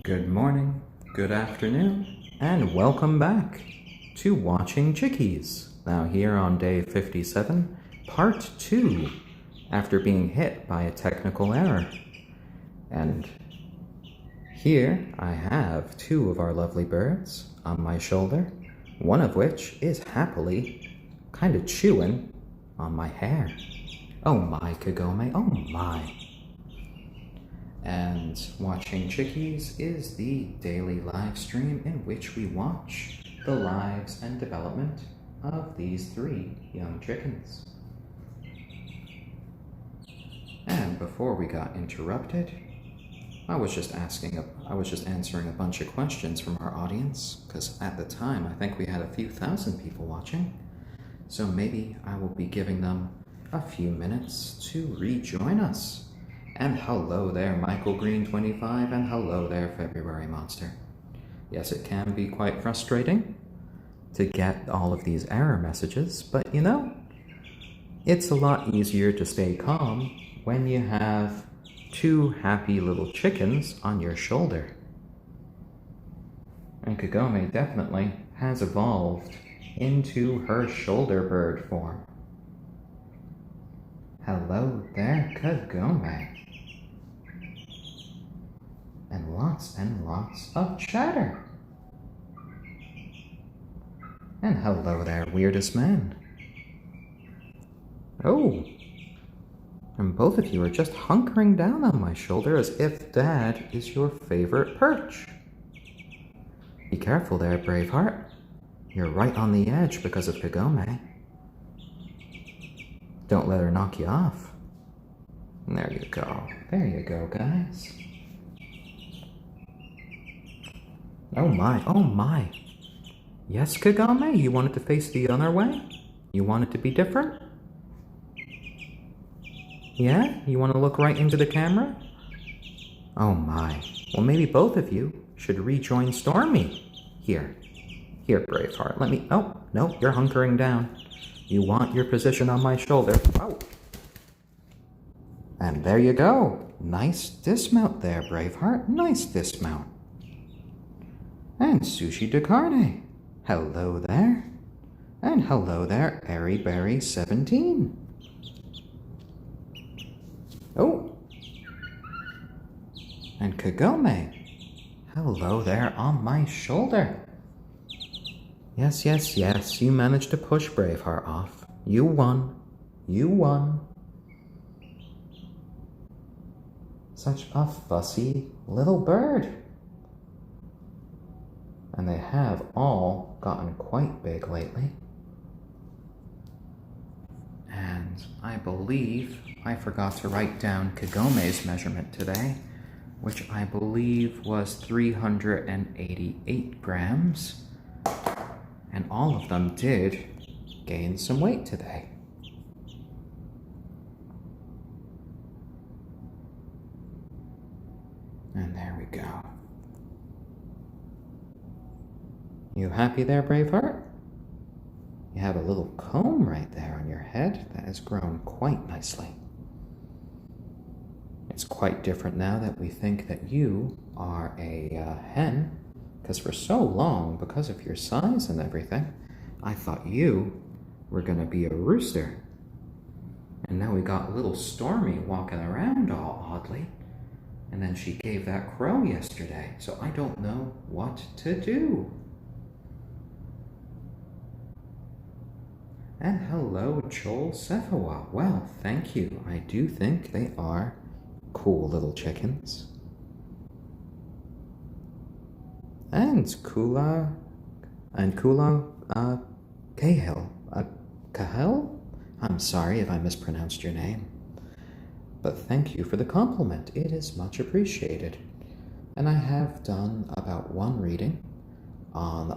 Good morning, good afternoon, and welcome back to Watching Chickies. Now here on day 57, part 2, after being hit by a technical error. And here I have two of our lovely birds on my shoulder, one of which is happily kind of chewing on my hair. Oh my, Kagome, oh my. And Watching Chickies is the daily live stream in which we watch the lives and development of these 3 young chickens. And before we got interrupted, I was just answering a bunch of questions from our audience, because at the time I think we had a few thousand people watching. So maybe I will be giving them a few minutes to rejoin us. And hello there, Michael Green 25, and hello there, February Monster. Yes, it can be quite frustrating to get all of these error messages, but you know, it's a lot easier to stay calm when you have 2 happy little chickens on your shoulder. And Kagome definitely has evolved into her shoulder bird form. Hello there, Kagome. And lots of chatter. And hello there, weirdest man. Oh, and both of you are just hunkering down on my shoulder as if Dad is your favorite perch. Be careful there, Braveheart. You're right on the edge because of Kagome. Don't let her knock you off. There you go. There you go, guys. Oh my, oh my. Yes, Kagome, you want it to face the other way? You want it to be different? Yeah? You want to look right into the camera? Oh my. Well, maybe both of you should rejoin Stormy. Here, Braveheart, let me... Oh, no, you're hunkering down. You want your position on my shoulder. Oh. And there you go. Nice dismount there, Braveheart. Nice dismount. And Sushi de Carne. Hello there. And hello there, Airy 17. Oh. And Kagome. Hello there on my shoulder. Yes, you managed to push Braveheart off. You won. You won. Such a fussy little bird. And they have all gotten quite big lately. And I believe I forgot to write down Kagome's measurement today, which I believe was 388 grams. And all of them did gain some weight today. And there we go. You happy there, Braveheart? You have a little comb right there on your head that has grown quite nicely. It's quite different now that we think that you are a hen, because for so long, because of your size and everything, I thought you were going to be a rooster. And now we got little Stormy walking around all oddly. And then she gave that crow yesterday, so I don't know what to do. And hello, Joel Sephawa. Well, thank you. I do think they are cool little chickens. And Kula Cahill. Cahill? I'm sorry if I mispronounced your name. But thank you for the compliment. It is much appreciated. And I have done about 1 reading on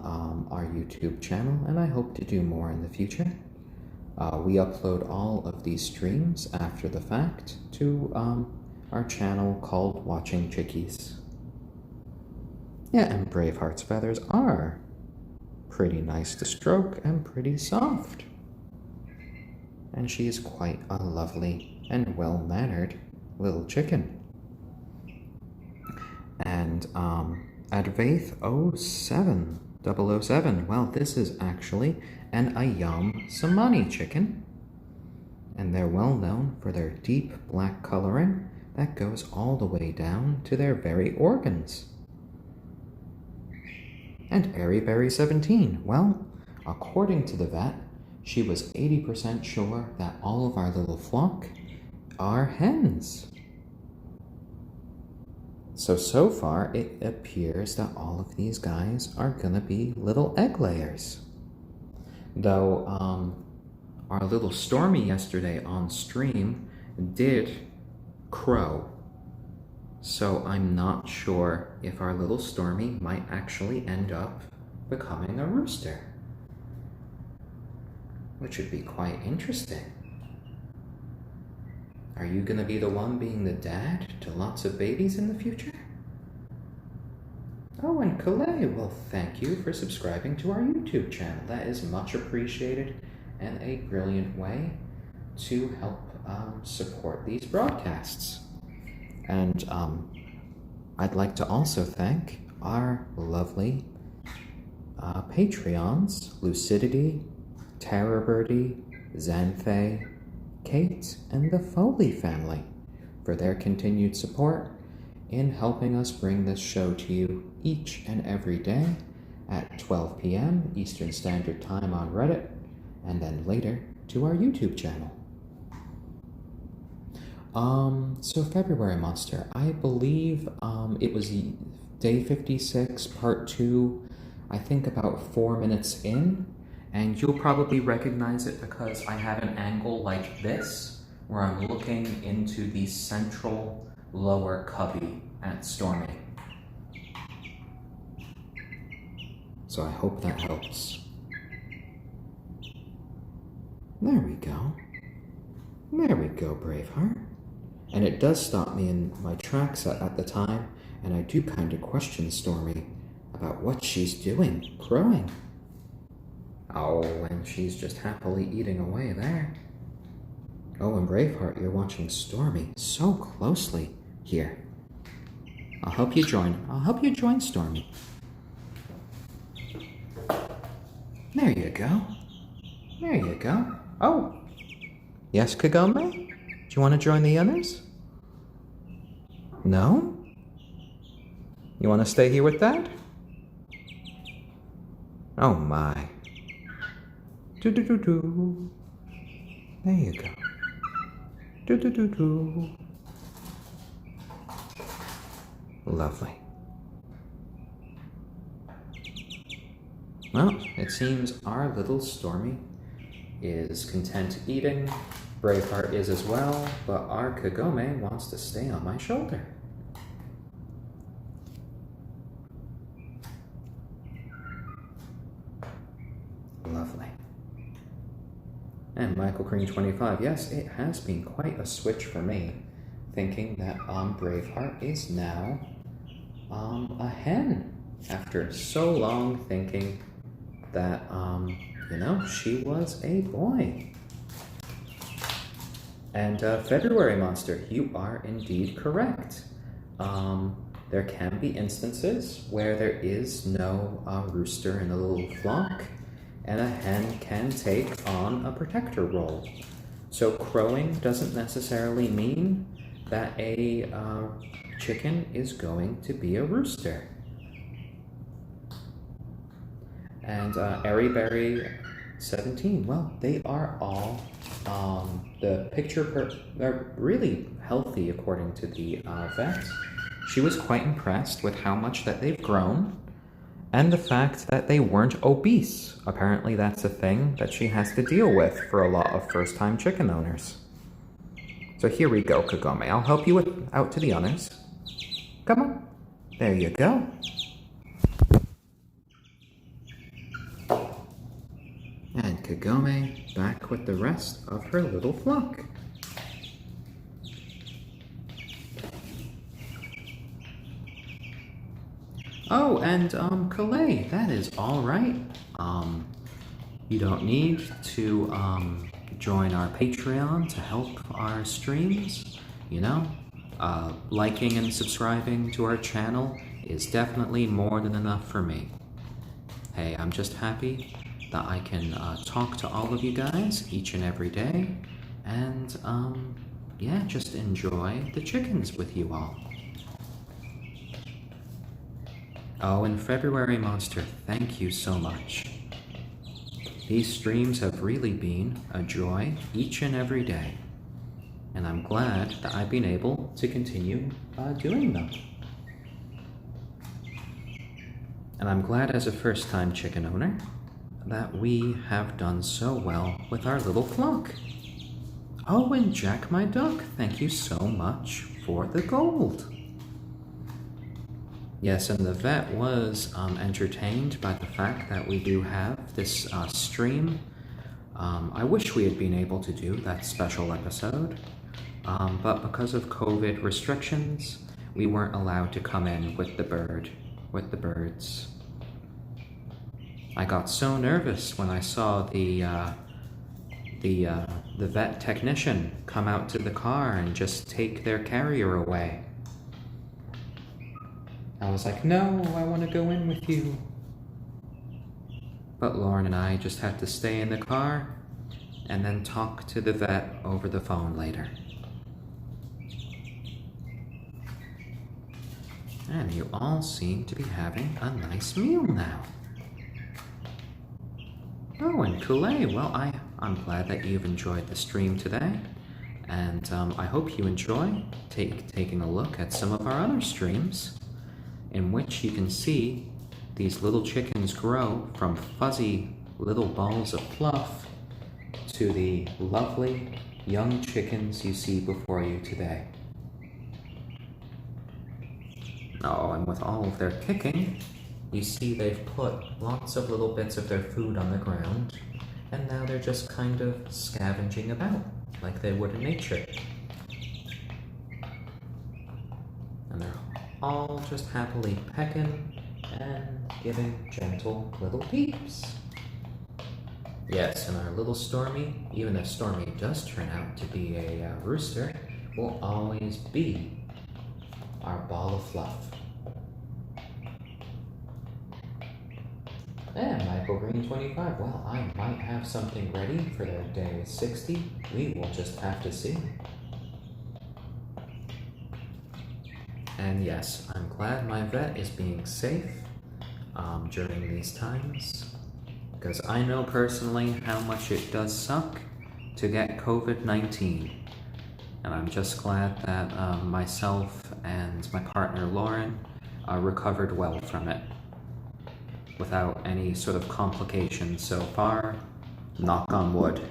our YouTube channel, and I hope to do more in the future. We upload all of these streams after the fact to our channel called Watching Chickies. Yeah, and Braveheart's feathers are pretty nice to stroke and pretty soft. And she is quite a lovely and well-mannered little chicken. And Advaith 007, well, this is actually an ayam cemeni chicken. And they're well known for their deep black coloring that goes all the way down to their very organs. And Airyberry 17, well, according to the vet, she was 80% sure that all of our little flock are hens. So far, it appears that all of these guys are gonna be little egg layers. Though, our little Stormy yesterday on stream did crow. So I'm not sure if our little Stormy might actually end up becoming a rooster, which would be quite interesting. Are you gonna be the one being the dad to lots of babies in the future? Oh, and Calais, well, thank you for subscribing to our YouTube channel. That is much appreciated and a brilliant way to help support these broadcasts. And I'd like to also thank our lovely Patreons, Lucidity, Terror Birdie, Xanthe, Kate, and the Foley family for their continued support in helping us bring this show to you each and every day at 12 p.m. Eastern Standard Time on Reddit, and then later to our YouTube channel. So February Monster, I believe it was day 56, part 2, I think about 4 minutes in, and you'll probably recognize it because I have an angle like this, where I'm looking into the central lower cubby at Stormy. So I hope that helps. There we go. There we go, Braveheart. And it does stop me in my tracks at the time, and I do kind of question Stormy about what she's doing, crowing. Oh, and she's just happily eating away there. Oh, and Braveheart, you're watching Stormy so closely. Here, I'll help you join Stormy. There you go. There you go. Oh, yes, Kagome? Do you want to join the others? No? You want to stay here with Dad? Oh my. Do-do-do-do. There you go. Do-do-do-do. Lovely. Well, it seems our little Stormy is content eating. Braveheart is as well, but our Kagome wants to stay on my shoulder. Lovely. And Michael Green 25, yes, it has been quite a switch for me, thinking that Braveheart is now a hen, after so long thinking that, she was a boy. And February Monster, you are indeed correct. There can be instances where there is no rooster in the little flock, and a hen can take on a protector role. So crowing doesn't necessarily mean that a chicken is going to be a rooster. And Airyberry 17, well, they are all, they're really healthy according to the vet. She was quite impressed with how much that they've grown, and the fact that they weren't obese. Apparently that's a thing that she has to deal with for a lot of first-time chicken owners. So here we go, Kagome. I'll help you out to the honors. Come on. There you go. And Kagome back with the rest of her little flock. Oh, and Calais, that is all right. You don't need to join our Patreon to help our streams, Liking and subscribing to our channel is definitely more than enough for me. Hey, I'm just happy that I can talk to all of you guys each and every day, and yeah, just enjoy the chickens with you all. Oh, and February Monster, thank you so much. These streams have really been a joy each and every day, and I'm glad that I've been able to continue doing them. And I'm glad as a first-time chicken owner that we have done so well with our little flock. Oh, and Jack my duck, thank you so much for the gold. Yes, and the vet was entertained by the fact that we do have this stream. I wish we had been able to do that special episode, but because of COVID restrictions, we weren't allowed to come in with the birds. I got so nervous when I saw the vet technician come out to the car and just take their carrier away. I was like, no, I want to go in with you. But Lauren and I just had to stay in the car and then talk to the vet over the phone later. And you all seem to be having a nice meal now. Oh, and Kool-Aid, well, I'm glad that you've enjoyed the stream today, and I hope you enjoy taking a look at some of our other streams, in which you can see these little chickens grow from fuzzy little balls of fluff to the lovely young chickens you see before you today. Oh, and with all of their kicking, you see they've put lots of little bits of their food on the ground, and now they're just kind of scavenging about like they would in nature. And they're all just happily pecking and giving gentle little peeps. Yes, and our little Stormy, even if Stormy does turn out to be a rooster, will always be our ball of fluff. And Michael Green 25, well, I might have something ready for their day 60. We will just have to see. And yes, I'm glad my vet is being safe during these times, because I know personally how much it does suck to get COVID-19. And I'm just glad that myself and my partner Lauren recovered well from it, without any sort of complications so far, knock on wood.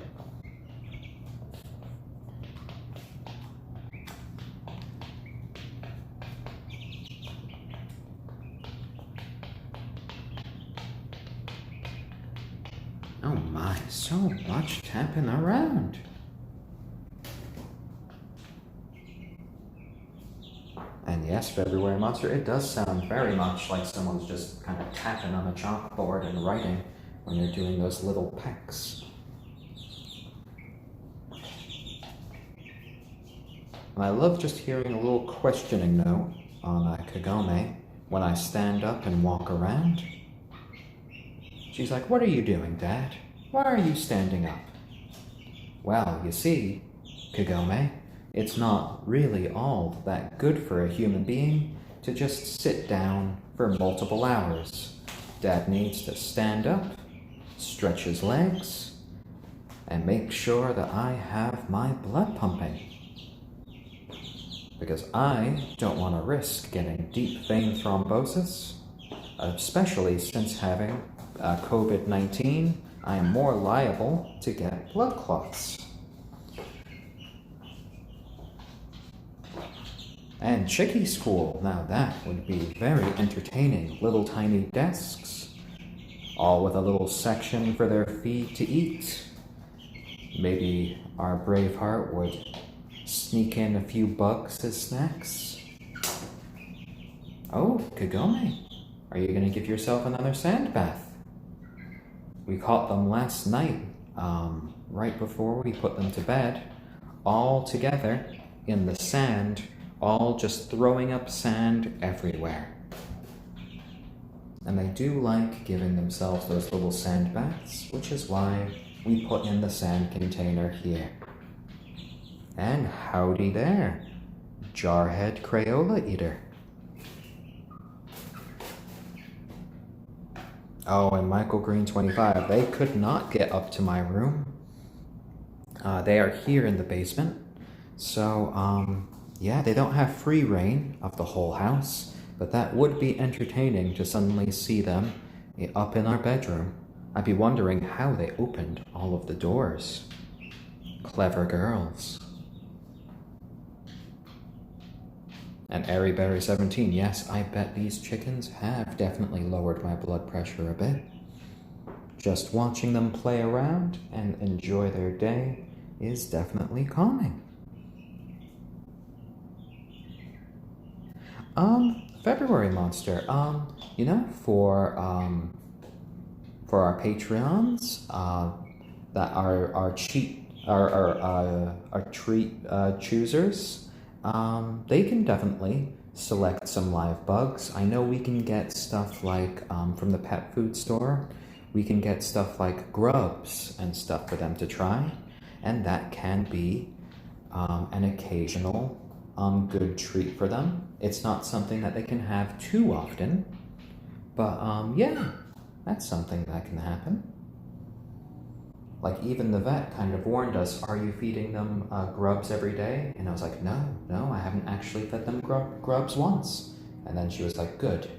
Oh my, so much tapping around. And yes, February Monster, it does sound very much like someone's just kind of tapping on a chalkboard and writing when you're doing those little pecks. And I love just hearing a little questioning note on Kagome when I stand up and walk around. She's like, "What are you doing, Dad? Why are you standing up?" Well, you see, Kagome, it's not really all that good for a human being to just sit down for multiple hours. Dad needs to stand up, stretch his legs, and make sure that I have my blood pumping. Because I don't want to risk getting deep vein thrombosis, especially since having COVID-19, I am more liable to get blood clots. And Chickie School, now that would be very entertaining. Little tiny desks, all with a little section for their feed to eat. Maybe our Braveheart would sneak in a few bugs as snacks. Oh, Kagome, are you going to give yourself another sand bath? We caught them last night, right before we put them to bed, all together in the sand all just throwing up sand everywhere. And they do like giving themselves those little sand baths, which is why we put in the sand container here. And howdy there, Jarhead Crayola Eater. Oh, and Michael Green 25, they could not get up to my room. They are here in the basement. So, yeah, they don't have free reign of the whole house, but that would be entertaining to suddenly see them up in our bedroom. I'd be wondering how they opened all of the doors. Clever girls. And Airyberry17, yes, I bet these chickens have definitely lowered my blood pressure a bit. Just watching them play around and enjoy their day is definitely calming. February Monster, you know, for our Patreons, that are our treat choosers, they can definitely select some live bugs. I know we can get stuff like, from the pet food store, we can get stuff like grubs and stuff for them to try, and that can be an occasional good treat for them. It's not something that they can have too often, but yeah, that's something that can happen. Like, even the vet kind of warned us, are you feeding them grubs every day? And I was like, no, I haven't actually fed them grubs once. And then she was like, good,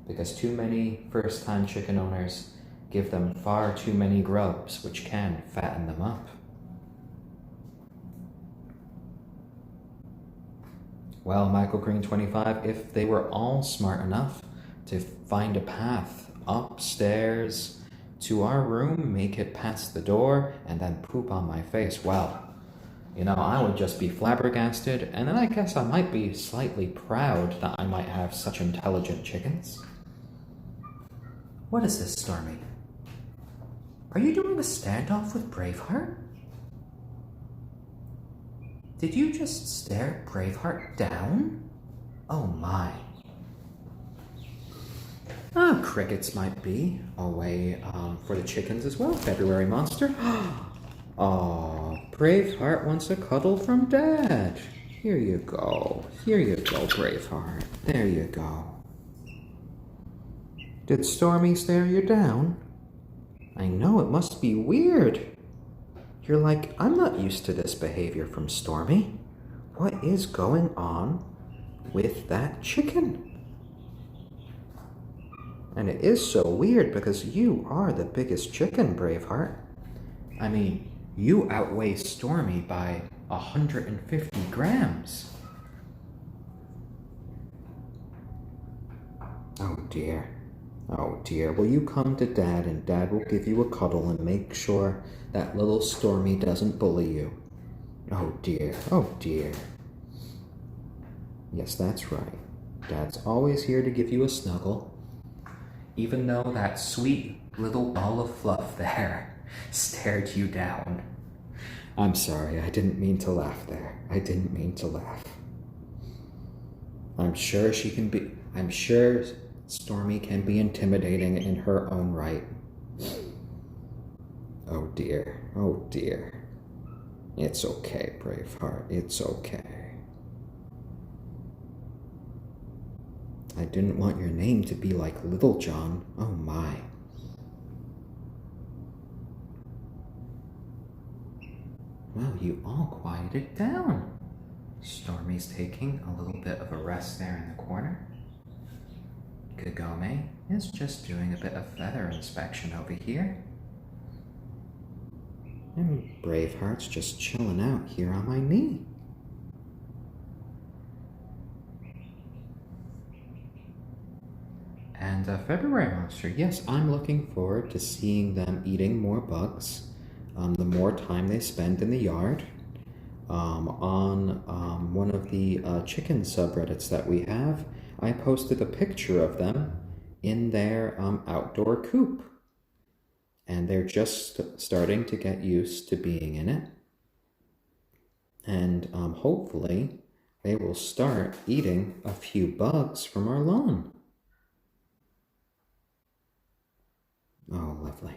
because too many first-time chicken owners give them far too many grubs, which can fatten them up. Well, Michael Green 25, if they were all smart enough to find a path upstairs to our room, make it past the door, and then poop on my face, well, you know, I would just be flabbergasted, and then I guess I might be slightly proud that I might have such intelligent chickens. What is this, Stormy? Are you doing a standoff with Braveheart? Did you just stare Braveheart down? Oh my. Crickets might be a way for the chickens as well. February Monster. Aw, Braveheart wants a cuddle from Dad. Here you go. Here you go, Braveheart. There you go. Did Stormy stare you down? I know, it must be weird. You're like, I'm not used to this behavior from Stormy. What is going on with that chicken? And it is so weird because you are the biggest chicken, Braveheart. I mean, you outweigh Stormy by 150 grams. Oh dear. Oh dear. Will you come to Dad and Dad will give you a cuddle and make sure that little Stormy doesn't bully you? Oh dear. Oh dear. Yes, that's right. Dad's always here to give you a snuggle. Even though that sweet little ball of fluff there stared you down. I'm sorry, I didn't mean to laugh there. I didn't mean to laugh. I'm sure Stormy can be intimidating in her own right. Oh dear, oh dear. It's okay, Braveheart, it's okay. I didn't want your name to be like Little John. Oh my. Well, you all quieted down. Stormy's taking a little bit of a rest there in the corner. Kagome is just doing a bit of feather inspection over here. And Braveheart's just chilling out here on my knee. And February Monster, yes, I'm looking forward to seeing them eating more bugs. The more time they spend in the yard. On one of the chicken subreddits that we have, I posted a picture of them in their outdoor coop. And they're just starting to get used to being in it. And hopefully, they will start eating a few bugs from our lawn. Oh, lovely.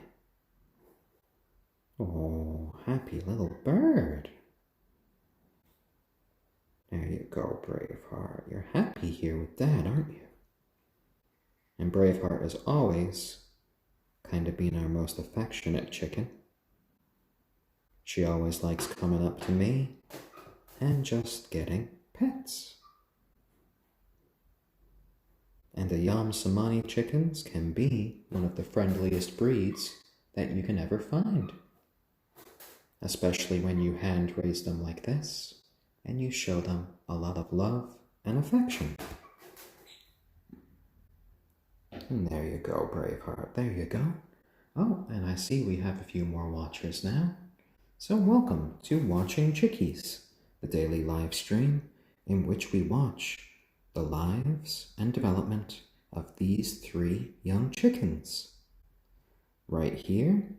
Oh, happy little bird. There you go, Braveheart. You're happy here with Dad, aren't you? And Braveheart has always kind of been our most affectionate chicken. She always likes coming up to me and just getting pets. And the ayam cemeni chickens can be one of the friendliest breeds that you can ever find. Especially when you hand raise them like this and you show them a lot of love and affection. And there you go, Braveheart, there you go. Oh, and I see we have a few more watchers now. So welcome to Watching Chickies, the daily live stream in which we watch the lives and development of these 3 young chickens. Right here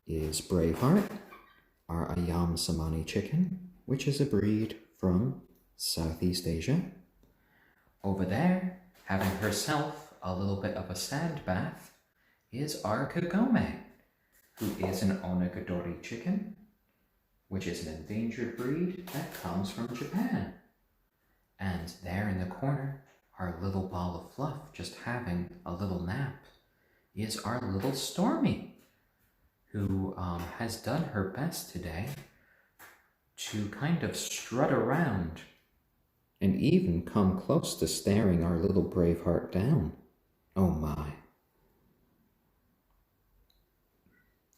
is Braveheart, our ayam cemeni chicken, which is a breed from Southeast Asia. Over there, having herself a little bit of a sand bath, is our Kagome, who is an onagadori chicken, which is an endangered breed that comes from Japan. And there in the corner, our little ball of fluff just having a little nap, is our little Stormy, who has done her best today to kind of strut around and even come close to staring our little Braveheart down. Oh my.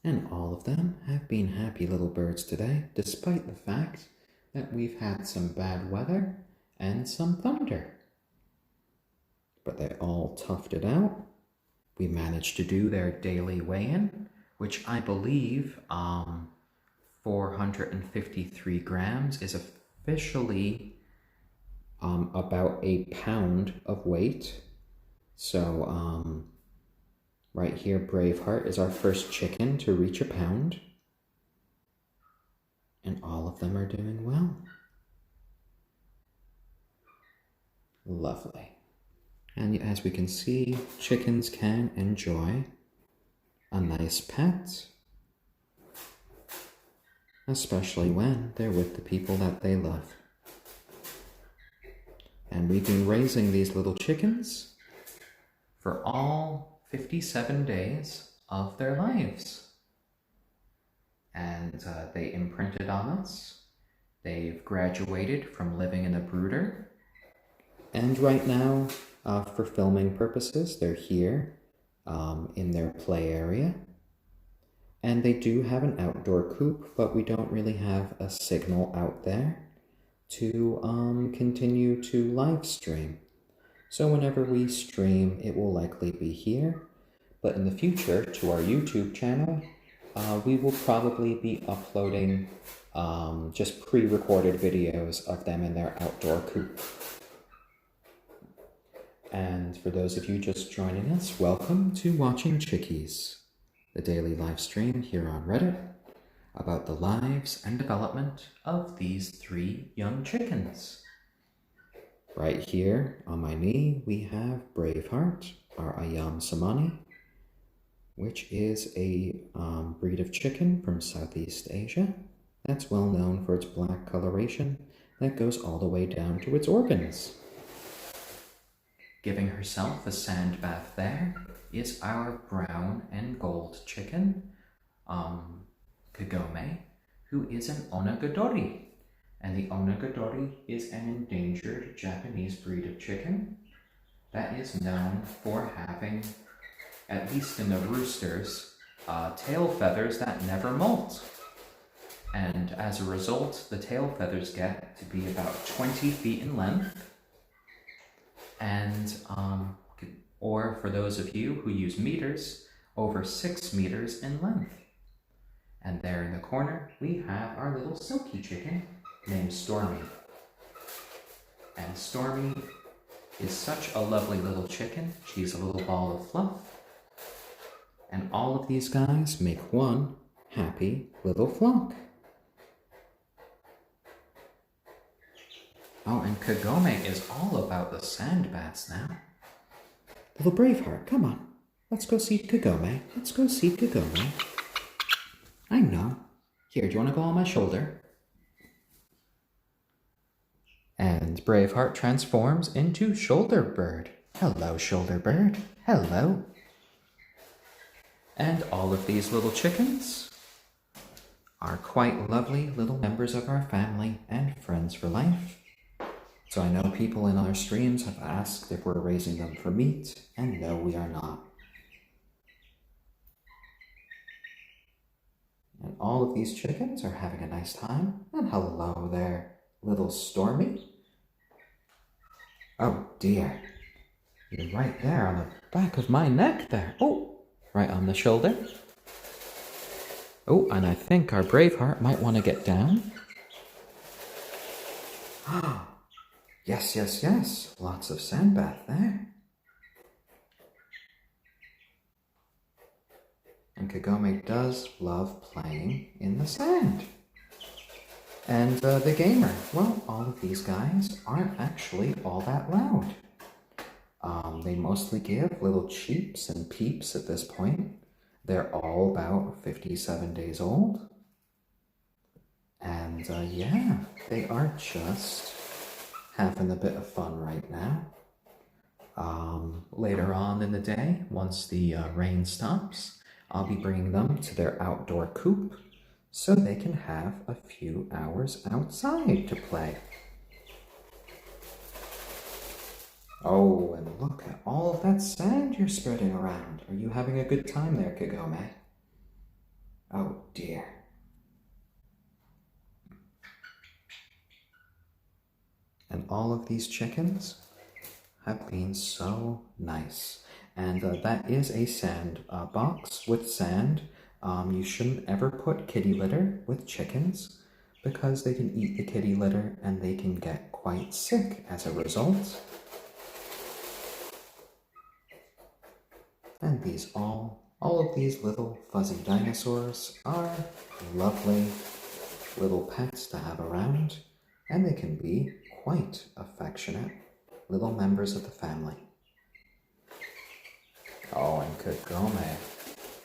And all of them have been happy little birds today, despite the fact that we've had some bad weather and some thunder. But they all toughed it out. We managed to do their daily weigh-in, which I believe 453 grams is officially about a pound of weight. So right here, Braveheart is our first chicken to reach a pound. And all of them are doing well. Lovely. And as we can see, chickens can enjoy a nice pet, especially when they're with the people that they love. And we've been raising these little chickens for all 57 days of their lives. And they imprinted on us. They've graduated from living in a brooder. And right now, for filming purposes, they're here in their play area. And they do have an outdoor coop, but we don't really have a signal out there to continue to live stream. So whenever we stream, it will likely be here. But in the future, to our YouTube channel, we will probably be uploading just pre-recorded videos of them in their outdoor coop. And for those of you just joining us, welcome to Watching Chickies, the daily live stream here on Reddit about the lives and development of these 3 young chickens. Right here on my knee, we have Braveheart, our ayam cemeni, which is a breed of chicken from Southeast Asia that's well known for its black coloration that goes all the way down to its organs. Giving herself a sand bath there is our brown and gold chicken, Kagome, who is an onagadori. And the onagadori is an endangered Japanese breed of chicken that is known for having, at least in the roosters, tail feathers that never molt. And as a result, the tail feathers get to be about 20 feet in length. And, or for those of you who use meters, over 6 meters in length. And there in the corner, we have our little silkie chicken named Stormy. And Stormy is such a lovely little chicken. She's a little ball of fluff. And all of these guys make one happy little flock. Oh, and Kagome is all about the sand baths now. Little Braveheart, come on. Let's go see Kagome. Let's go see Kagome. I know. Here, do you want to go on my shoulder? And Braveheart transforms into Shoulder Bird. Hello, Shoulder Bird. Hello. And all of these little chickens are quite lovely little members of our family and friends for life. So I know people in our streams have asked if we're raising them for meat, and no, we are not. And all of these chickens are having a nice time. And hello there, little Stormy. Oh dear, you're right there on the back of my neck there. Oh, right on the shoulder. Oh, and I think our Braveheart might want to get down. Ah. Yes, yes, yes. Lots of sand bath there. And Kagome does love playing in the sand. And the gamer, well, all of these guys aren't actually all that loud. They mostly give little cheeps and peeps at this point. They're all about 57 days old. And yeah, they are just having a bit of fun right now. Later on in the day, once the rain stops, I'll be bringing them to their outdoor coop so they can have a few hours outside to play. Oh, and look at all of that sand you're spreading around. Are you having a good time there, Kagome? Oh dear. And all of these chickens have been so nice. And that is a sand box with sand. You shouldn't ever put kitty litter with chickens because they can eat the kitty litter and they can get quite sick as a result. And these all of these little fuzzy dinosaurs are lovely little pets to have around, and they can be quite affectionate little members of the family. Oh, and Kagome,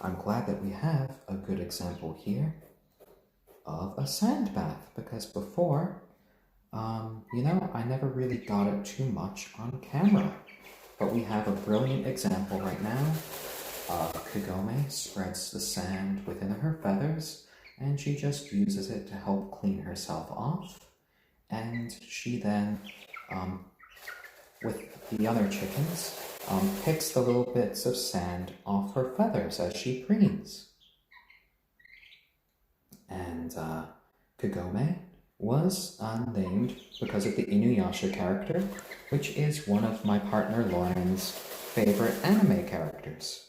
I'm glad that we have a good example here of a sand bath, because before, I never really got it too much on camera, but we have a brilliant example right now. Kagome spreads the sand within her feathers, and she just uses it to help clean herself off. And she then, with the other chickens, picks the little bits of sand off her feathers as she preens. And Kagome was named because of the Inuyasha character, which is one of my partner Lauren's favorite anime characters.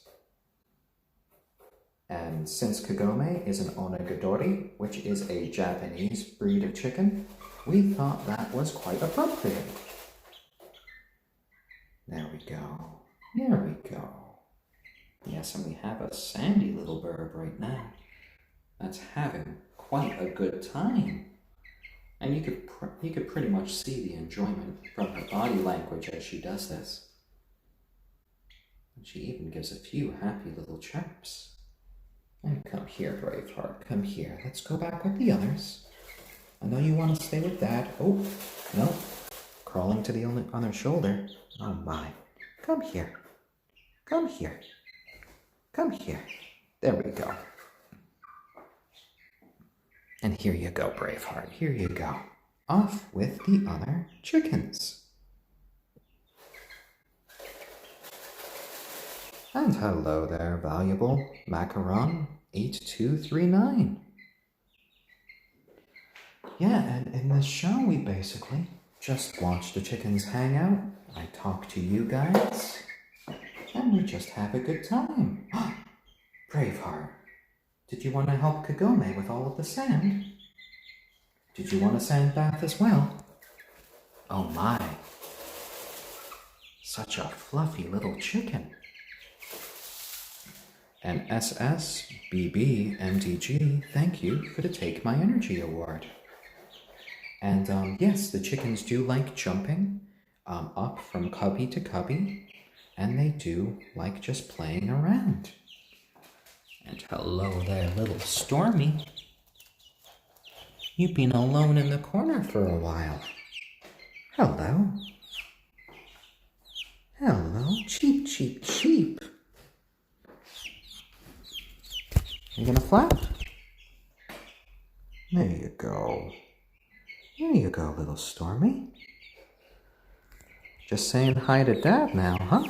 And since Kagome is an onagadori, which is a Japanese breed of chicken, we thought that was quite appropriate. There we go. There we go. Yes, and we have a sandy little bird right now that's having quite a good time. And you could pretty much see the enjoyment from her body language as she does this. And she even gives a few happy little chirps. And come here, Braveheart, come here. Let's go back with the others. I know you want to stay with Dad. Oh, no. Crawling to the other shoulder. Oh my. Come here. Come here. Come here. There we go. And here you go, Braveheart. Here you go. Off with the other chickens. And hello there, valuable Macaron 8239. Yeah, and in this show we basically just watch the chickens hang out. I talk to you guys, and we just have a good time. Braveheart, did you want to help Kagome with all of the sand? Did you want a sand bath as well? Oh my, such a fluffy little chicken. And SSBBMDG, thank you for the Take My Energy Award. And yes, the chickens do like jumping up from cubby to cubby, and they do like just playing around. And hello there, little Stormy. You've been alone in the corner for a while. Hello. Hello, cheep, cheep, cheep. You gonna flap? There you go. There you go, little Stormy. Just saying hi to Dad now, huh?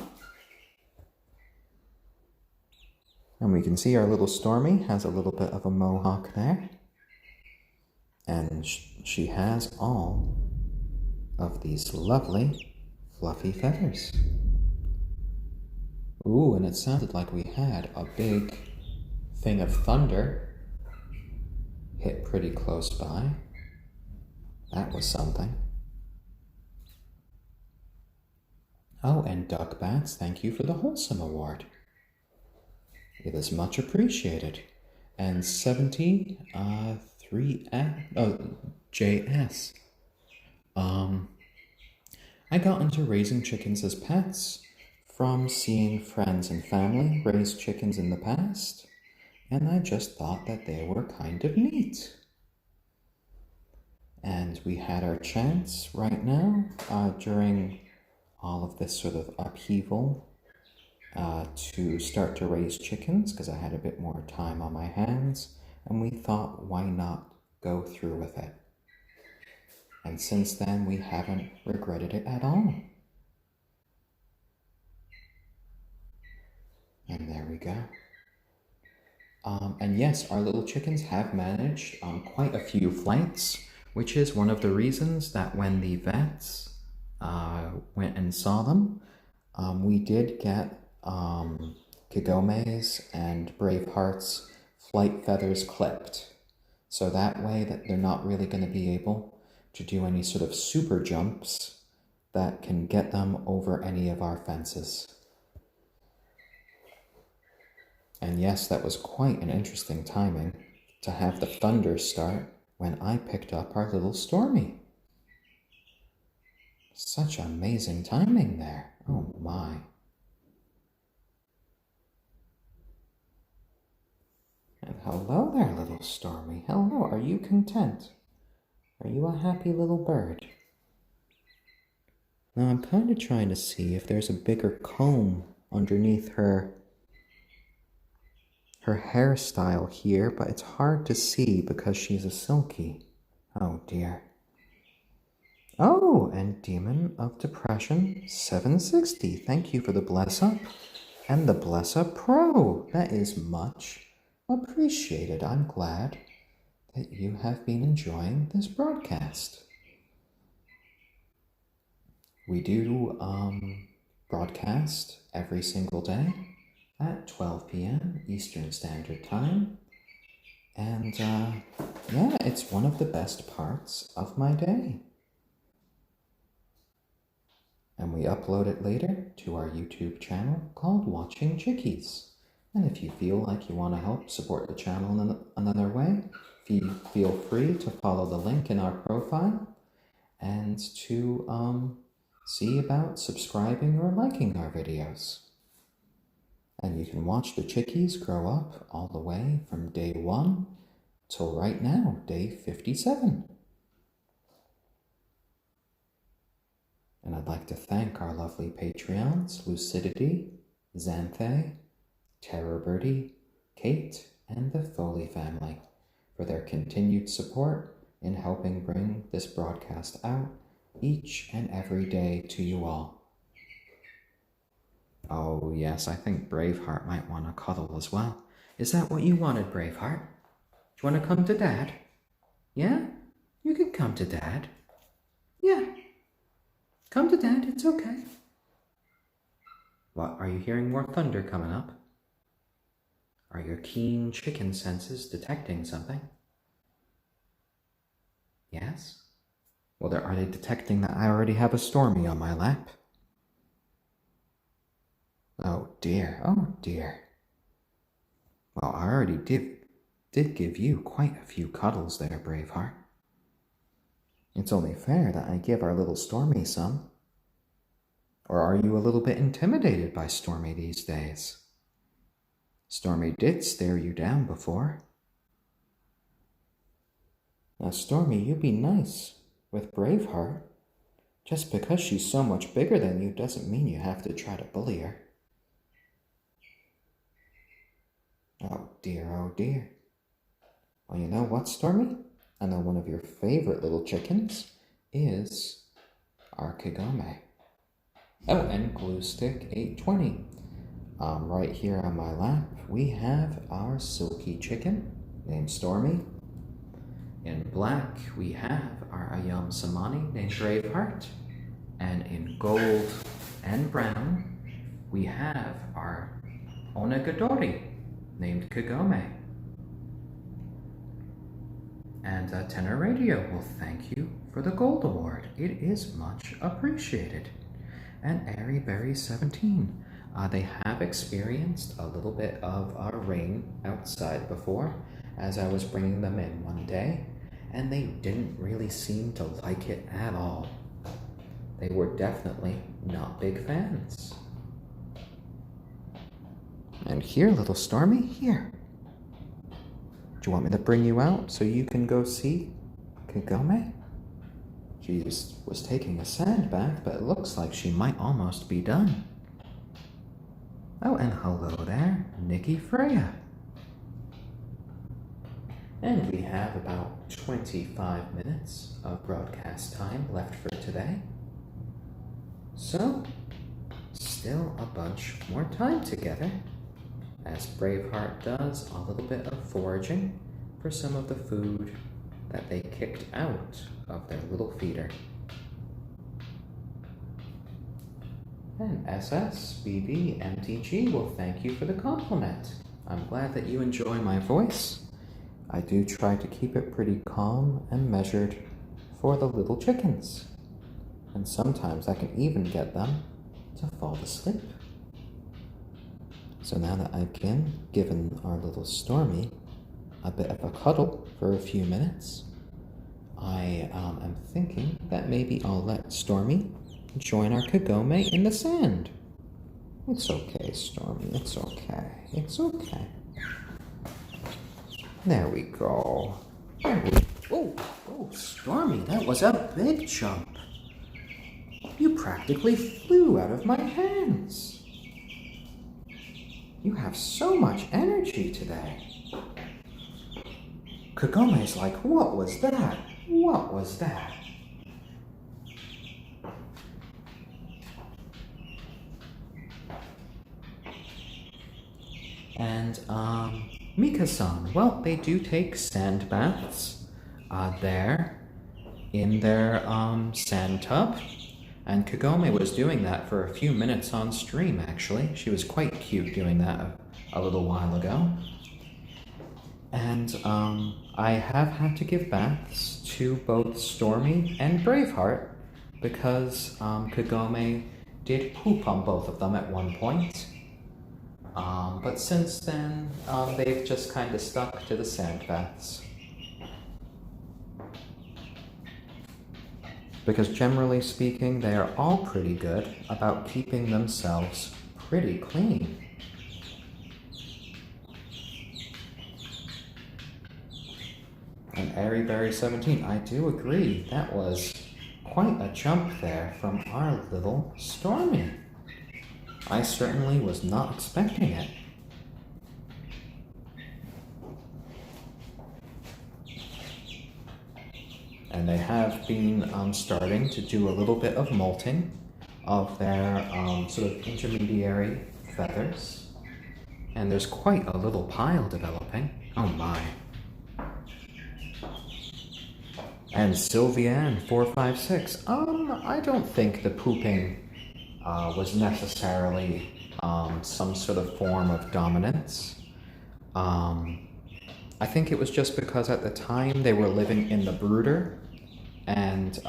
And we can see our little Stormy has a little bit of a mohawk there. And she has all of these lovely, fluffy feathers. Ooh, and it sounded like we had a big thing of thunder hit pretty close by. That was something. Oh, and Duck Bats, thank you for the Wholesome Award. It is much appreciated. And JS. I got into raising chickens as pets from seeing friends and family raise chickens in the past, and I just thought that they were kind of neat. And we had our chance right now during all of this sort of upheaval to start to raise chickens because I had a bit more time on my hands, and we thought, why not go through with it? And since then, we haven't regretted it at all. And there we go. And yes, our little chickens have managed quite a few flights, which is one of the reasons that when the vets went and saw them, we did get Kagome's and Braveheart's flight feathers clipped. So that way that they're not really going to be able to do any sort of super jumps that can get them over any of our fences. And yes, that was quite an interesting timing to have the thunder start when I picked up our little Stormy. Such amazing timing there. Oh my. And hello there, little Stormy. Hello, are you content? Are you a happy little bird? Now I'm kind of trying to see if there's a bigger comb underneath her hairstyle here, but it's hard to see because she's a silkie. Oh dear. Oh, and Demon of Depression 760. Thank you for the bless up and the bless up pro. That is much appreciated. I'm glad that you have been enjoying this broadcast. We do broadcast every single day at 12 p.m. Eastern Standard Time. And yeah, it's one of the best parts of my day. And we upload it later to our YouTube channel called Watching Chickies. And if you feel like you want to help support the channel in another way, feel free to follow the link in our profile and to see about subscribing or liking our videos. And you can watch the chickies grow up all the way from day 1 till right now, day 57. And I'd like to thank our lovely Patreons, Lucidity, Xanthe, Terror Birdie, Kate, and the Foley family for their continued support in helping bring this broadcast out each and every day to you all. Oh yes, I think Braveheart might want to cuddle as well. Is that what you wanted, Braveheart? Do you want to come to Dad? Yeah? You can come to Dad. Yeah. Come to Dad, it's okay. What, are you hearing more thunder coming up? Are your keen chicken senses detecting something? Yes? Well, are they detecting that I already have a Stormy on my lap? Oh dear, oh dear. Well, I already did give you quite a few cuddles there, Braveheart. It's only fair that I give our little Stormy some. Or are you a little bit intimidated by Stormy these days? Stormy did stare you down before. Now, Stormy, you be nice with Braveheart. Just because she's so much bigger than you doesn't mean you have to try to bully her. Oh dear, oh dear. Well, you know what, Stormy? I know one of your favorite little chickens is our Kagome. Oh, and Glue Stick 820. Right here on my lap, we have our silkie chicken named Stormy. In black, we have our ayam cemeni named Braveheart. And in gold and brown, we have our onagadori named Kagome. And Tenor Radio will thank you for the gold award. It is much appreciated. And Airyberry17, they have experienced a little bit of rain outside before as I was bringing them in one day, and they didn't really seem to like it at all. They were definitely not big fans. And here, little Stormy, here. Do you want me to bring you out so you can go see Kagome? She was taking a sand bath, but it looks like she might almost be done. Oh, and hello there, Nikki Freya. And we have about 25 minutes of broadcast time left for today. So, still a bunch more time together, as Braveheart does a little bit of foraging for some of the food that they kicked out of their little feeder. And SSBBMTG will thank you for the compliment. I'm glad that you enjoy my voice. I do try to keep it pretty calm and measured for the little chickens. And sometimes I can even get them to fall asleep. So now that I've given our little Stormy a bit of a cuddle for a few minutes, I am thinking that maybe I'll let Stormy join our Kagome in the sand. It's okay, Stormy, it's okay. It's okay. There we go. Oh, Stormy, that was a big jump. You practically flew out of my hands. You have so much energy today. Kagome's like, what was that? What was that? And, Mika-san, well, they do take sand baths, there, in their, sand tub. And Kagome was doing that for a few minutes on stream, actually. She was quite cute doing that a little while ago. And, I have had to give baths to both Stormy and Braveheart because, Kagome did poop on both of them at one point. But since then, they've just kind of stuck to the sand baths. Because generally speaking, they are all pretty good about keeping themselves pretty clean. And Airyberry17, I do agree, that was quite a jump there from our little Stormy. I certainly was not expecting it. And they have been starting to do a little bit of molting of their sort of intermediary feathers. And there's quite a little pile developing. Oh my. And Sylvianne456, I don't think the pooping was necessarily some sort of form of dominance. I think it was just because at the time they were living in the brooder, and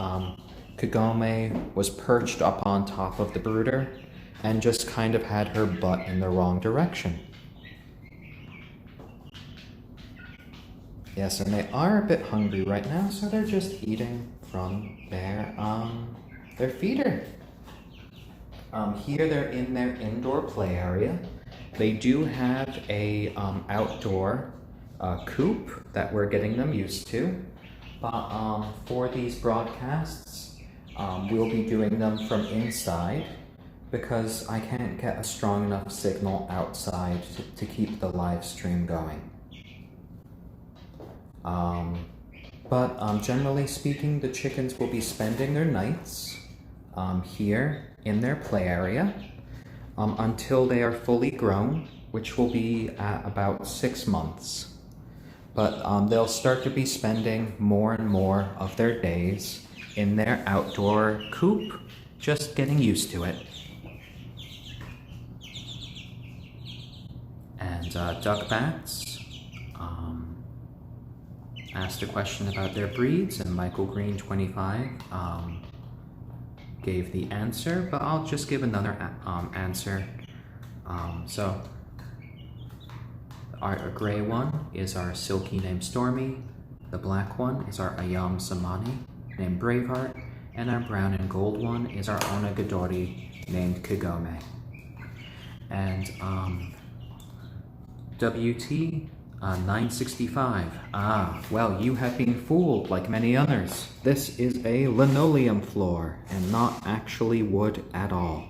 Kagome was perched up on top of the brooder and just kind of had her butt in the wrong direction. Yes, and they are a bit hungry right now, so they're just eating from their feeder. Here they're in their indoor play area. They do have a outdoor coop that we're getting them used to. But for these broadcasts, we'll be doing them from inside because I can't get a strong enough signal outside to keep the live stream going. But generally speaking, the chickens will be spending their nights here in their play area until they are fully grown, which will be at about 6 months. But they'll start to be spending more and more of their days in their outdoor coop, just getting used to it. And Duckbats asked a question about their breeds, and Michael Green 25 gave the answer, but I'll just give another answer. So our gray one is our silkie named Stormy, the black one is our ayam cemeni named Braveheart, and our brown and gold one is our onagadori named Kagome. And WT 965. Well, you have been fooled like many others. This is a linoleum floor and not actually wood at all.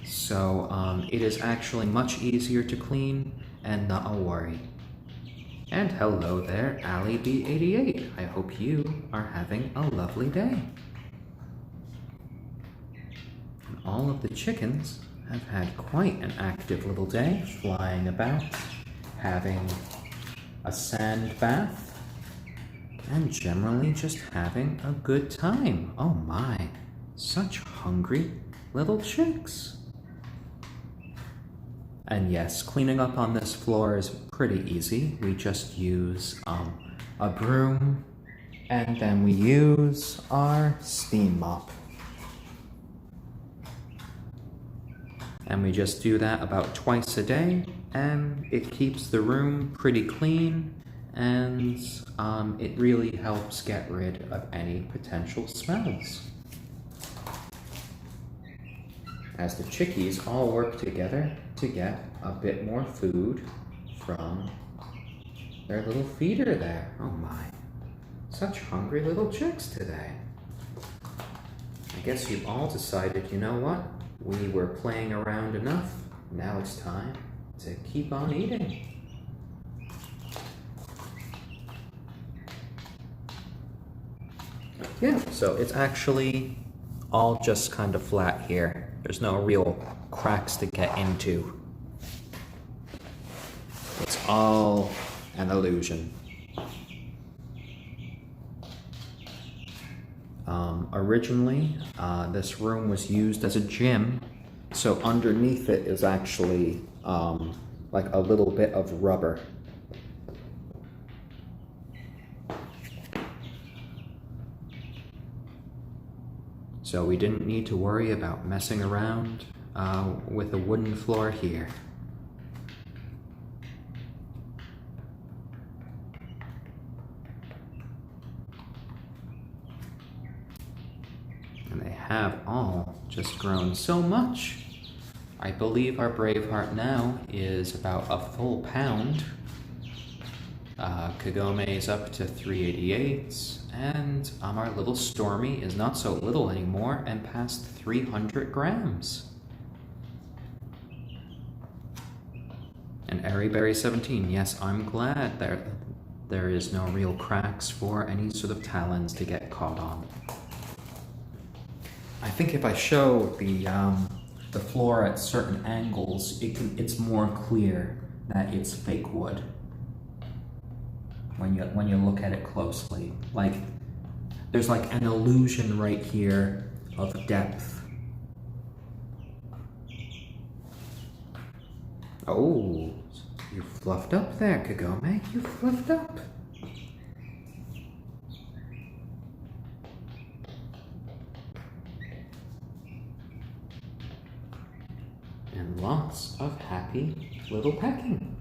So it is actually much easier to clean and not a worry. And hello there, Ali B88. I hope you are having a lovely day. And all of the chickens have had quite an active little day, flying about, having a sand bath, and generally just having a good time. Oh my, such hungry little chicks. And yes, cleaning up on this floor is pretty easy. We just use a broom, and then we use our steam mop. And we just do that about twice a day, and it keeps the room pretty clean, and it really helps get rid of any potential smells. As the chickies all work together to get a bit more food from their little feeder there. Oh my, such hungry little chicks today. I guess you've all decided, you know what? We were playing around enough. Now it's time to keep on eating. Yeah, so it's actually all just kind of flat here. There's no real cracks to get into. It's all an illusion. Originally, this room was used as a gym, so underneath it is actually like a little bit of rubber. So we didn't need to worry about messing around with a wooden floor here. And they have all just grown so much. I believe our Braveheart now is about a full pound. Kagome is up to 388, and our little Stormy is not so little anymore and past 300 grams. And Airyberry17, yes, I'm glad there is no real cracks for any sort of talons to get caught on. I think if I show the floor at certain angles, it's more clear that it's fake wood when you look at it closely. Like, there's like an illusion right here of depth. Oh, you fluffed up there, Kagome. You fluffed up. And lots of happy little pecking.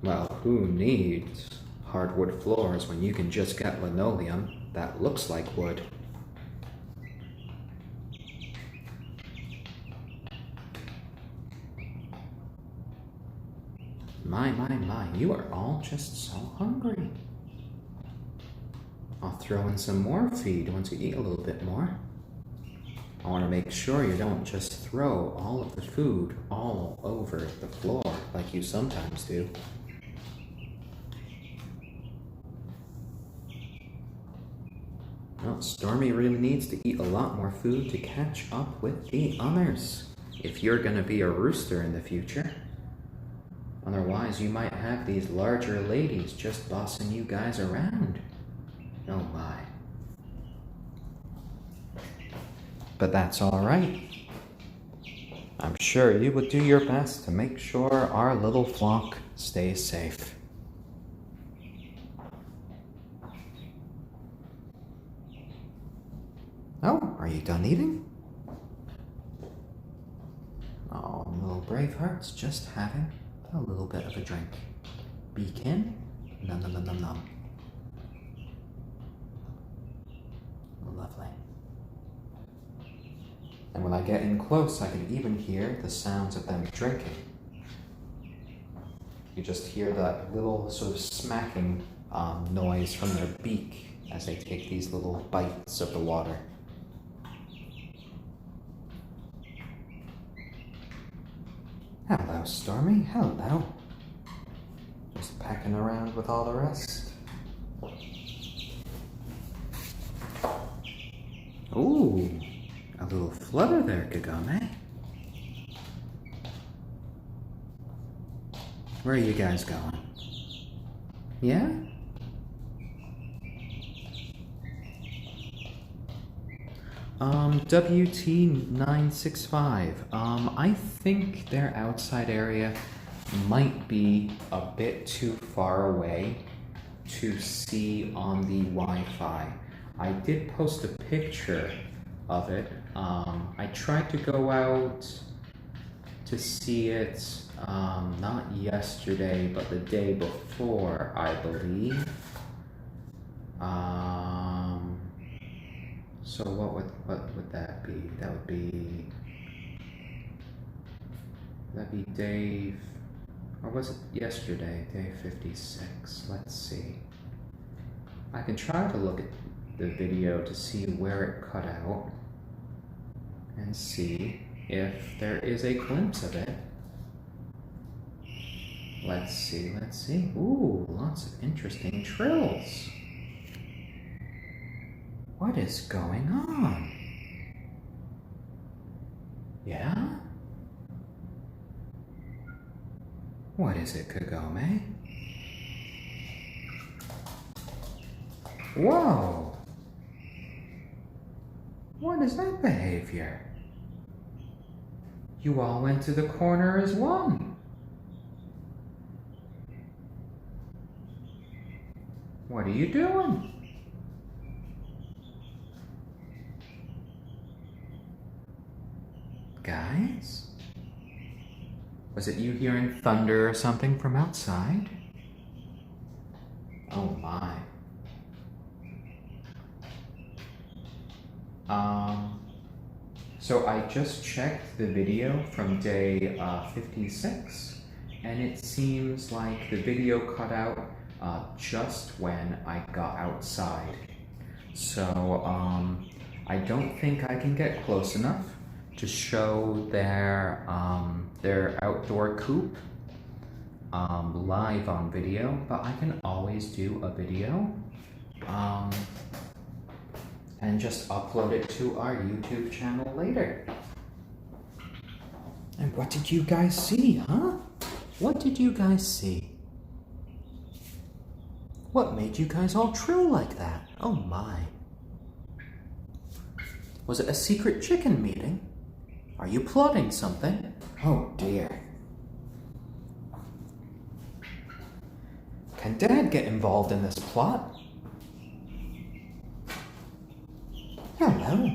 Well, who needs hardwood floors when you can just get linoleum that looks like wood? My, you are all just so hungry. I'll throw in some more feed once you eat a little bit more. I want to make sure you don't just throw all of the food all over the floor like you sometimes do. Well, Stormy really needs to eat a lot more food to catch up with the others if you're going to be a rooster in the future. Otherwise, you might have these larger ladies just bossing you guys around. Oh my. But that's all right. I'm sure you would do your best to make sure our little flock stays safe. Oh, are you done eating? Oh, little Braveheart's just having a little bit of a drink. Beacon? Nom nom nom nom nom. Lovely. And when I get in close, I can even hear the sounds of them drinking. You just hear that little sort of smacking noise from their beak as they take these little bites of the water. Hello, Stormy. Hello. Just pecking around with all the rest. Ooh, a little flutter there, Kagome. Where are you guys going? Yeah? WT965. I think their outside area might be a bit too far away to see on the Wi-Fi. I did post a picture of it. I tried to go out to see it, not yesterday, but the day before, I believe. So what would that be? That'd be day, or was it yesterday? Day 56. Let's see. I can try to look at the video to see where it cut out and see if there is a glimpse of it. Let's see. Ooh, lots of interesting trills. What is going on? Yeah? What is it, Kagome? Whoa! What is that behavior? You all went to the corner as one. What are you doing? Guys? Was it you hearing thunder or something from outside? Oh my. So I just checked the video from day 56, and it seems like the video cut out just when I got outside. So I don't think I can get close enough to show their outdoor coop live on video, but I can always do a video and just upload it to our YouTube channel later. And what did you guys see, huh? What did you guys see? What made you guys all trill like that? Oh my. Was it a secret chicken meeting? Are you plotting something? Oh dear. Can Dad get involved in this plot? Hello.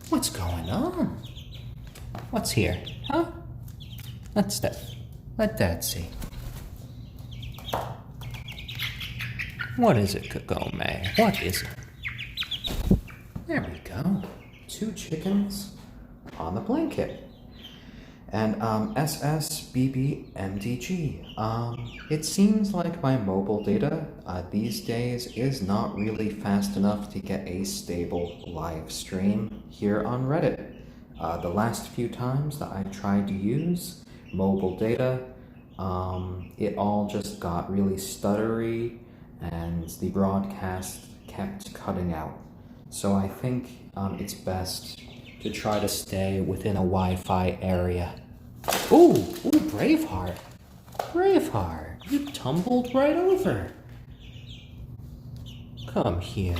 What's going on? What's here, huh? Let Dad see. What is it, Kagome? What is it? There we go. 2 chickens on the blanket. And SSBBMDG. It seems like my mobile data these days is not really fast enough to get a stable live stream here on Reddit. The last few times that I tried to use mobile data, it all just got really stuttery and the broadcast kept cutting out. So I think it's best to try to stay within a Wi-Fi area. Ooh, Braveheart. Braveheart, you tumbled right over. Come here.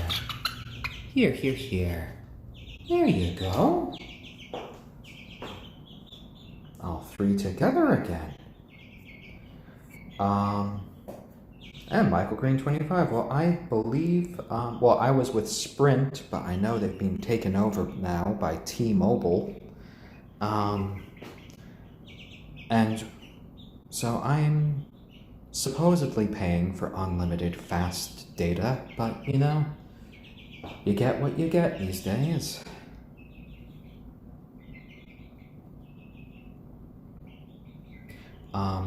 Here. There you go. All 3 together again. And Michael Green 25. Well, I believe, I was with Sprint, but I know they've been taken over now by T-Mobile. And so I'm supposedly paying for unlimited fast data, but you know, you get what you get these days.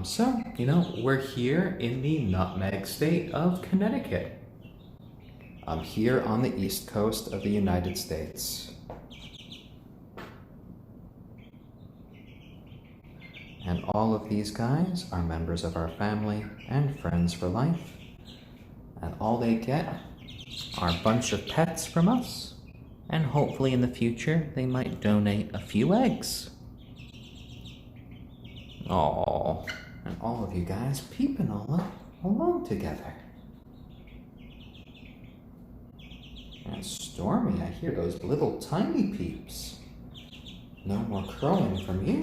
So, you know, we're here in the nutmeg state of Connecticut. I'm here on the east coast of the United States. And all of these guys are members of our family and friends for life. And all they get are a bunch of pets from us. And hopefully in the future, they might donate a few eggs. Aww. And all of you guys peeping all along together. And Stormy, I hear those little tiny peeps. No more crowing from you.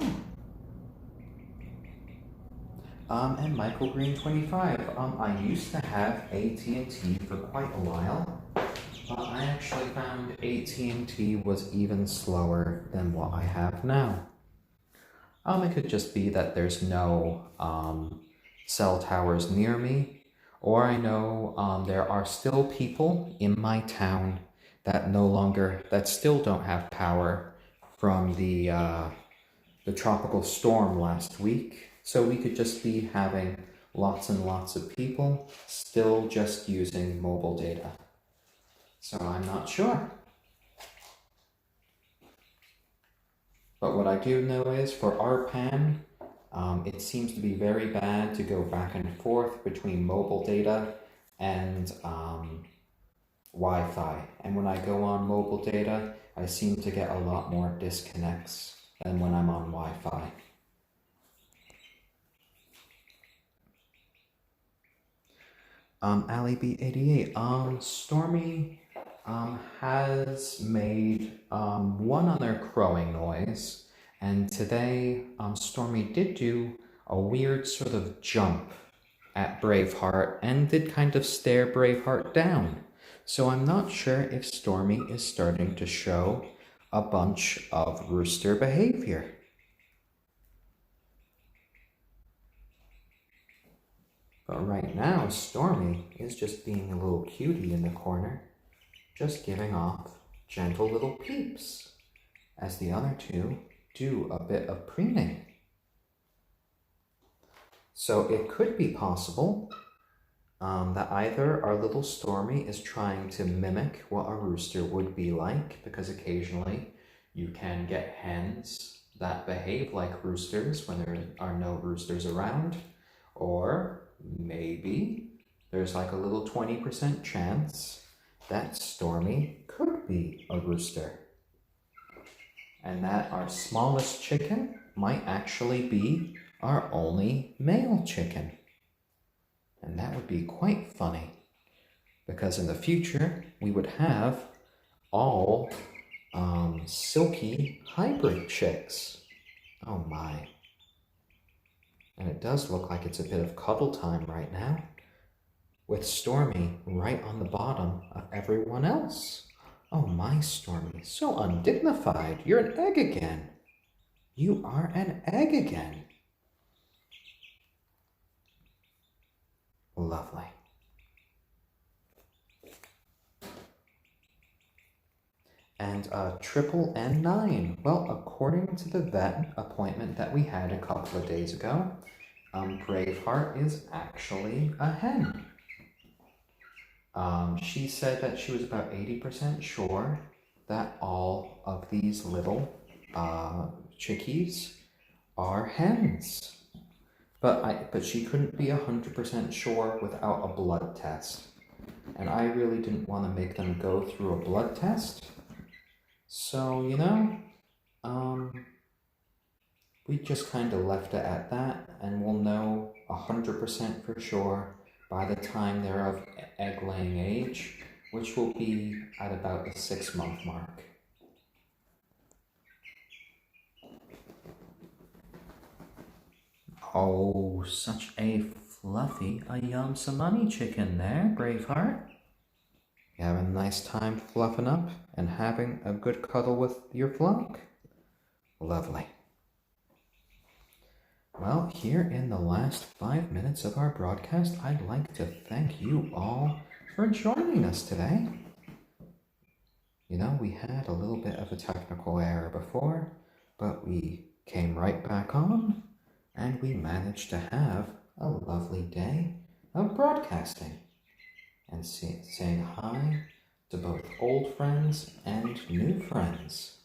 And Michael Green 25. I used to have AT&T for quite a while, but I actually found AT&T was even slower than what I have now. It could just be that there's no cell towers near me, or I know there are still people in my town that still don't have power from the tropical storm last week. So we could just be having lots and lots of people still just using mobile data. So I'm not sure. But what I do know is for RPAN, it seems to be very bad to go back and forth between mobile data and Wi-Fi. And when I go on mobile data, I seem to get a lot more disconnects than when I'm on Wi-Fi. AliB88, Stormy has made one other crowing noise, and today Stormy did do a weird sort of jump at Braveheart and did kind of stare Braveheart down. So I'm not sure if Stormy is starting to show a bunch of rooster behavior. But right now, Stormy is just being a little cutie in the corner, just giving off gentle little peeps, as the other two do a bit of preening. So it could be possible that either our little Stormy is trying to mimic what a rooster would be like, because occasionally you can get hens that behave like roosters when there are no roosters around, or maybe there's like a little 20% chance that Stormy could be a rooster, and that our smallest chicken might actually be our only male chicken. And that would be quite funny, because in the future we would have all silkie hybrid chicks. Oh my. And it does look like it's a bit of cuddle time right now, with Stormy right on the bottom of everyone else. Oh my, Stormy, so undignified. You're an egg again. You are an egg again. Lovely. And triple N9. Well, according to the vet appointment that we had a couple of days ago, Braveheart is actually a hen. She said that she was about 80% sure that all of these little chickies are hens. But she couldn't be 100% sure without a blood test. And I really didn't want to make them go through a blood test. So, we just kind of left it at that, and we'll know 100% for sure by the time they're of egg-laying age, which will be at about the 6-month mark. Oh, such a fluffy ayam cemeni chicken there, Braveheart. You having a nice time fluffing up and having a good cuddle with your flock? Lovely. Well, here in the last 5 minutes of our broadcast, I'd like to thank you all for joining us today. We had a little bit of a technical error before, but we came right back on, and we managed to have a lovely day of broadcasting and saying hi to both old friends and new friends.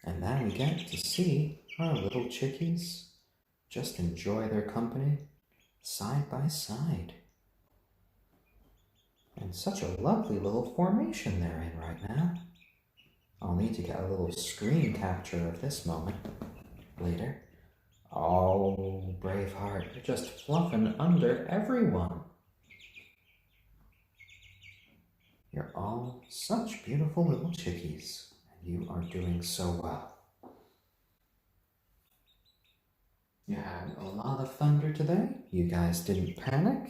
And now we get to see our little chickies just enjoy their company side by side. And such a lovely little formation they're in right now. I'll need to get a little screen capture of this moment later. Oh, Braveheart, you're just fluffing under everyone. You're all such beautiful little chickies, and you are doing so well. You had a lot of thunder today. You guys didn't panic.